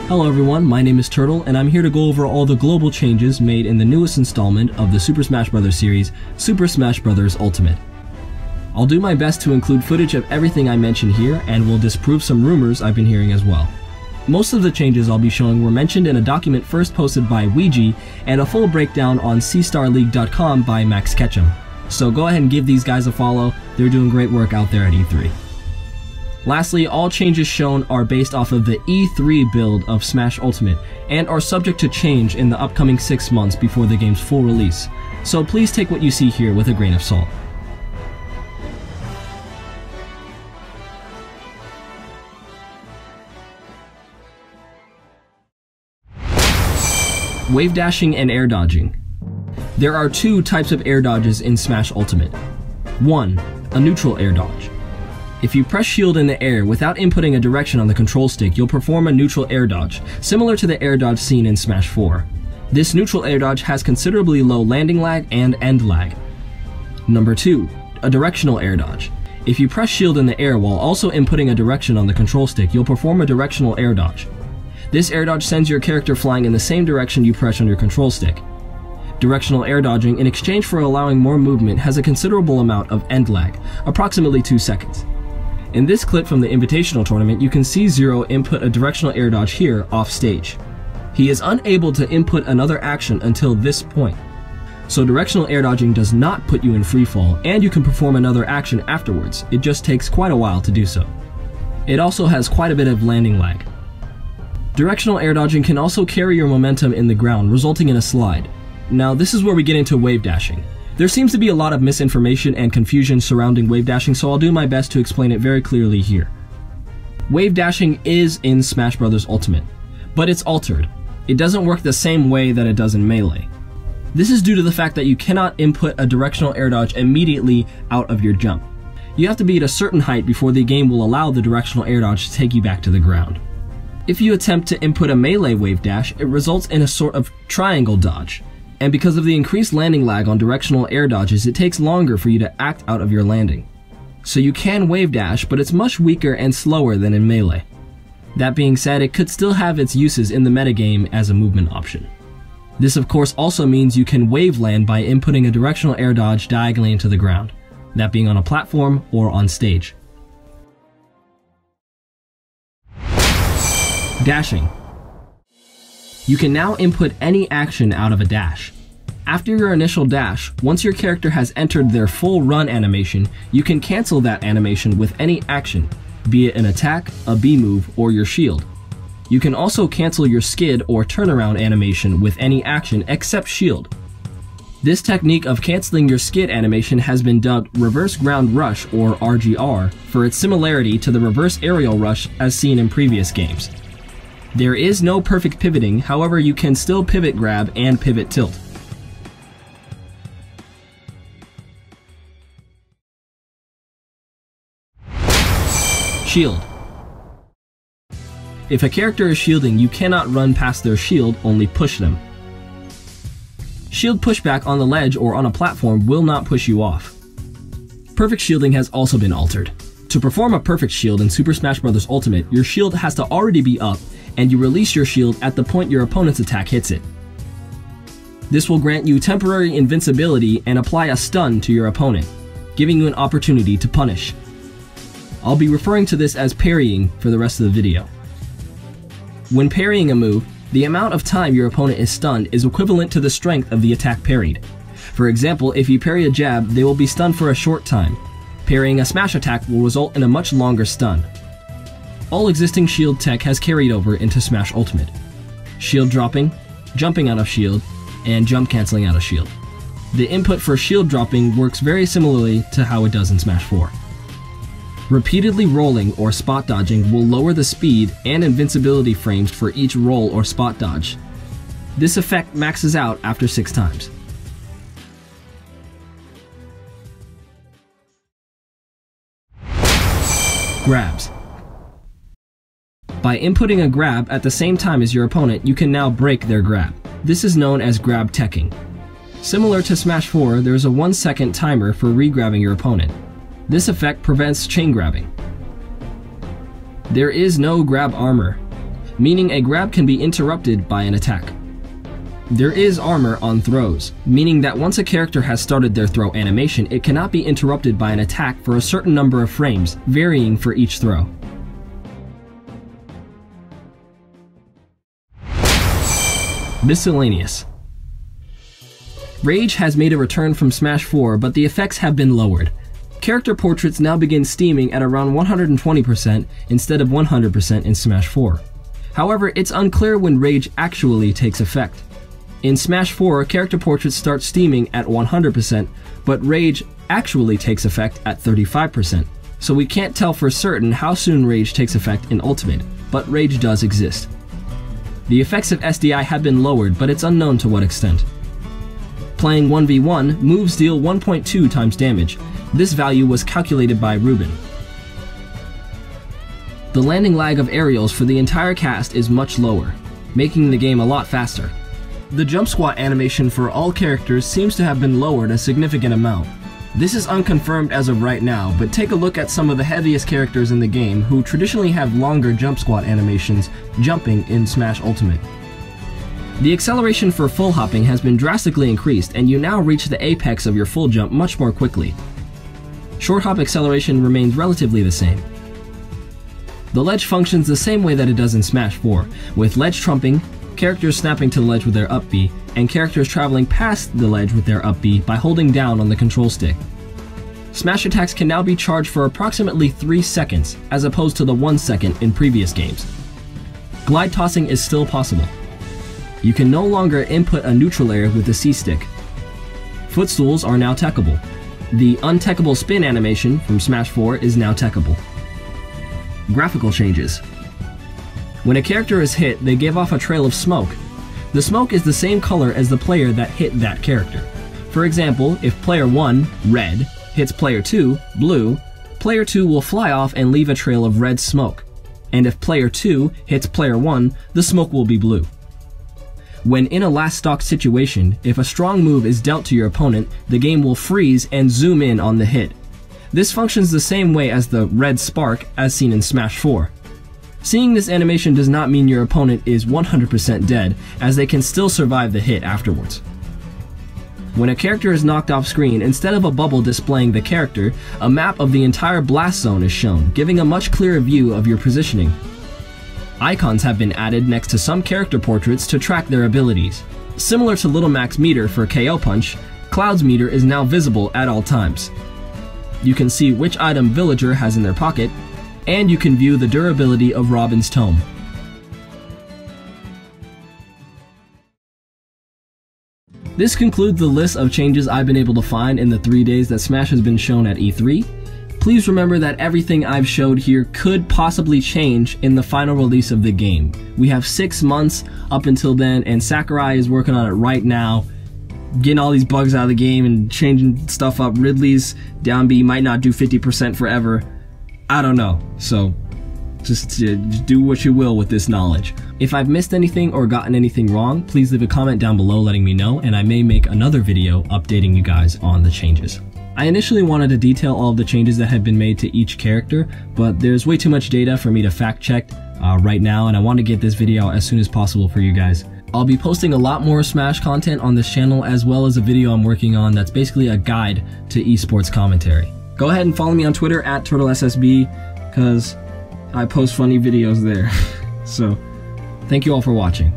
Hello everyone, my name is Turtle, and I'm here to go over all the global changes made in the newest installment of the Super Smash Bros. Series, Super Smash Bros. Ultimate. I'll do my best to include footage of everything I mention here, and will disprove some rumors I've been hearing as well. Most of the changes I'll be showing were mentioned in a document first posted by Ouija, and a full breakdown on cstarleague.com by Max Ketchum. So go ahead and give these guys a follow, they're doing great work out there at E3. Lastly, all changes shown are based off of the E3 build of Smash Ultimate, and are subject to change in the upcoming 6 months before the game's full release, so please take what you see here with a grain of salt. Wave dashing and air dodging. There are 2 types of air dodges in Smash Ultimate. 1. A neutral air dodge. If you press shield in the air without inputting a direction on the control stick, you'll perform a neutral air dodge, similar to the air dodge seen in Smash 4. This neutral air dodge has considerably low landing lag and end lag. Number 2. A directional air dodge. If you press shield in the air while also inputting a direction on the control stick, you'll perform a directional air dodge. This air dodge sends your character flying in the same direction you press on your control stick. Directional air dodging, in exchange for allowing more movement, has a considerable amount of end lag, approximately 2 seconds. In this clip from the Invitational Tournament, you can see Zero input a directional air dodge here off stage. He is unable to input another action until this point. So directional air dodging does not put you in freefall, and you can perform another action afterwards. It just takes quite a while to do so. It also has quite a bit of landing lag. Directional air dodging can also carry your momentum in the ground, resulting in a slide. Now this is where we get into wave dashing. There seems to be a lot of misinformation and confusion surrounding wave dashing, so I'll do my best to explain it very clearly here. Wave dashing is in Smash Bros. Ultimate, but it's altered. It doesn't work the same way that it does in Melee. This is due to the fact that you cannot input a directional air dodge immediately out of your jump. You have to be at a certain height before the game will allow the directional air dodge to take you back to the ground. If you attempt to input a Melee wave dash, it results in a sort of triangle dodge. And because of the increased landing lag on directional air dodges, it takes longer for you to act out of your landing. So you can wave dash, but it's much weaker and slower than in Melee. That being said, it could still have its uses in the metagame as a movement option. This of course also means you can wave land by inputting a directional air dodge diagonally into the ground, that being on a platform or on stage. Dashing. You can now input any action out of a dash. After your initial dash, once your character has entered their full run animation, you can cancel that animation with any action, be it an attack, a B move, or your shield. You can also cancel your skid or turnaround animation with any action except shield. This technique of canceling your skid animation has been dubbed Reverse Ground Rush or RGR for its similarity to the Reverse Aerial Rush as seen in previous games. There is no perfect pivoting, however you can still pivot grab and pivot tilt. Shield. If a character is shielding, you cannot run past their shield, only push them. Shield pushback on the ledge or on a platform will not push you off. Perfect shielding has also been altered. To perform a perfect shield in Super Smash Bros. Ultimate, your shield has to already be up, and you release your shield at the point your opponent's attack hits it. This will grant you temporary invincibility and apply a stun to your opponent, giving you an opportunity to punish. I'll be referring to this as parrying for the rest of the video. When parrying a move, the amount of time your opponent is stunned is equivalent to the strength of the attack parried. For example, if you parry a jab, they will be stunned for a short time. Parrying a smash attack will result in a much longer stun. All existing shield tech has carried over into Smash Ultimate. Shield dropping, jumping out of shield, and jump canceling out of shield. The input for shield dropping works very similarly to how it does in Smash 4. Repeatedly rolling or spot dodging will lower the speed and invincibility frames for each roll or spot dodge. This effect maxes out after 6 times. Grabs. By inputting a grab at the same time as your opponent, you can now break their grab. This is known as grab teching. Similar to Smash 4, there is a 1-second timer for re-grabbing your opponent. This effect prevents chain grabbing. There is no grab armor. meaning a grab can be interrupted by an attack. There is armor on throws, meaning that once a character has started their throw animation, it cannot be interrupted by an attack for a certain number of frames, varying for each throw. Miscellaneous. Rage has made a return from Smash 4, but the effects have been lowered. Character portraits now begin steaming at around 120% instead of 100% in Smash 4. However, it's unclear when Rage actually takes effect. In Smash 4, character portraits start steaming at 100%, but Rage actually takes effect at 35%, so we can't tell for certain how soon Rage takes effect in Ultimate, but Rage does exist. The effects of SDI have been lowered, but it's unknown to what extent. Playing 1v1, moves deal 1.2 times damage. This value was calculated by Ruben. The landing lag of aerials for the entire cast is much lower, making the game a lot faster. The jump squat animation for all characters seems to have been lowered a significant amount. This is unconfirmed as of right now, but take a look at some of the heaviest characters in the game who traditionally have longer jump squat animations jumping in Smash Ultimate. The acceleration for full hopping has been drastically increased, and you now reach the apex of your full jump much more quickly. Short hop acceleration remains relatively the same. The ledge functions the same way that it does in Smash 4, with ledge trumping, characters snapping to the ledge with their up B, and characters traveling past the ledge with their up B by holding down on the control stick. Smash attacks can now be charged for approximately 3 seconds, as opposed to the 1 second in previous games. Glide tossing is still possible. You can no longer input a neutral air with the C stick. Footstools are now techable. The untechable spin animation from Smash 4 is now techable. Graphical changes. When a character is hit, they give off a trail of smoke. The smoke is the same color as the player that hit that character. For example, if player 1, red, hits player 2, blue, player 2 will fly off and leave a trail of red smoke. And if player 2 hits player 1, the smoke will be blue. When in a last stock situation, if a strong move is dealt to your opponent, the game will freeze and zoom in on the hit. This functions the same way as the red spark as seen in Smash 4. Seeing this animation does not mean your opponent is 100% dead, as they can still survive the hit afterwards. When a character is knocked off screen, instead of a bubble displaying the character, a map of the entire blast zone is shown, giving a much clearer view of your positioning. Icons have been added next to some character portraits to track their abilities. Similar to Little Mac's meter for KO Punch, Cloud's meter is now visible at all times. You can see which item Villager has in their pocket, and you can view the durability of Robin's tome. This concludes the list of changes I've been able to find in the 3 days that Smash has been shown at E3. Please remember that everything I've showed here could possibly change in the final release of the game. We have 6 months up until then, and Sakurai is working on it right now, getting all these bugs out of the game and changing stuff up. Ridley's down B might not do 50% forever. I don't know, so just do what you will with this knowledge. If I've missed anything or gotten anything wrong, please leave a comment down below letting me know, and I may make another video updating you guys on the changes. I initially wanted to detail all of the changes that had been made to each character, but there's way too much data for me to fact check right now, and I want to get this video out as soon as possible for you guys. I'll be posting a lot more Smash content on this channel, as well as a video I'm working on that's basically a guide to esports commentary. Go ahead and follow me on Twitter at TurtleSSB, because I post funny videos there. So, thank you all for watching.